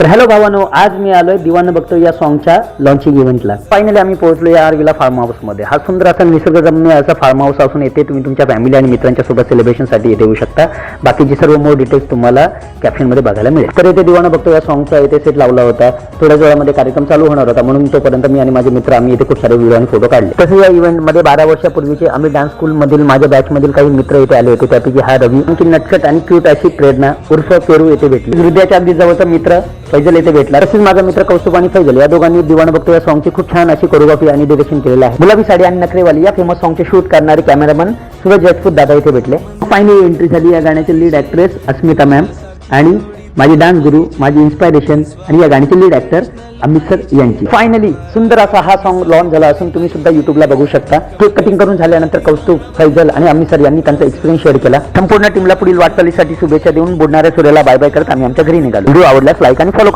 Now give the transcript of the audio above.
तर हॅलो भावानो, आज मी आलोय दिवानं बघतो या सॉंगच्या लॉन्चिंग इव्हेंटला. फायनली आम्ही पोहोचलो या आर्विला फार्म हाऊसमध्ये. हा सुंदर असा निसर्गरम्य असा फार्म हाऊस असून येथे तुम्ही तुमच्या फॅमिली आणि मित्रांच्या सोबत सेलिब्रेशनसाठी येथे येऊ शकता. बाकीची सर्व मोर डिटेल्स तुम्हाला कॅप्शनमध्ये बघायला मिळेल. तर येथे दिवानं बघतो या सॉंगचा येथे सेट लावला होता. थोड्याच वेळामध्ये कार्यक्रम चालू होणार होता, म्हणून तोपर्यंत मी आणि माझे मित्र आम्ही येथे खूप सारे व्हिडिओ आणि फोटो काढले. तसं या इव्हेंटमध्ये 12 वर्षापूर्वीचे आम्ही डान्स स्कूलमधील माझ्या बॅचमधील काही मित्र येथे आले होते. त्यापैकी हा रवी, आणखी नटखट आणि क्यूट अशी प्रेरणा उर्फ पेरू येथे भेटली. हृदयाच्या अगदी जवळचा मित्र फैजल येथे भेटला. तसेच माझा मित्र कौस्तुभ आणि फैजल या दोघांनी दिवानं बघतो या सॉंगची खूप छान अशी कोरिओग्राफी आणि डिरेक्शन केलेलं आहे. गुलाबी साडी आणि नखरेवाली या फेमस सॉंगचे शूट करणारे कॅमेरामन सूरज राजपूत दादा येथे भेटले. फायनली एंट्री झाली या गाण्याचे लीड ऍक्ट्रेस अस्मिता मॅम आणि माझी डान्स गुरु, माझी इन्स्पायरेशन आणि या गाण्याचे लीड ऍक्टर अमित सर यांची. फायनली सुंदर असा हा सॉंग लॉन्च झाला असून तुम्ही सुद्धा युट्यूबला बघू शकता. केक कटिंग करून झाल्यानंतर कौस्तुभ, फैजल आणि अमित सर यांनी त्यांचा एक्सपिरियन्स शेअर केला. संपूर्ण टीमला पुढील वाटचालीसाठी शुभेच्छा देऊन बुडणाऱ्या सूर्याला बाय बाय करत आम्ही आमच्या घरी निघालो. व्हिडिओ आवडल्यास लाईक आणि फॉलो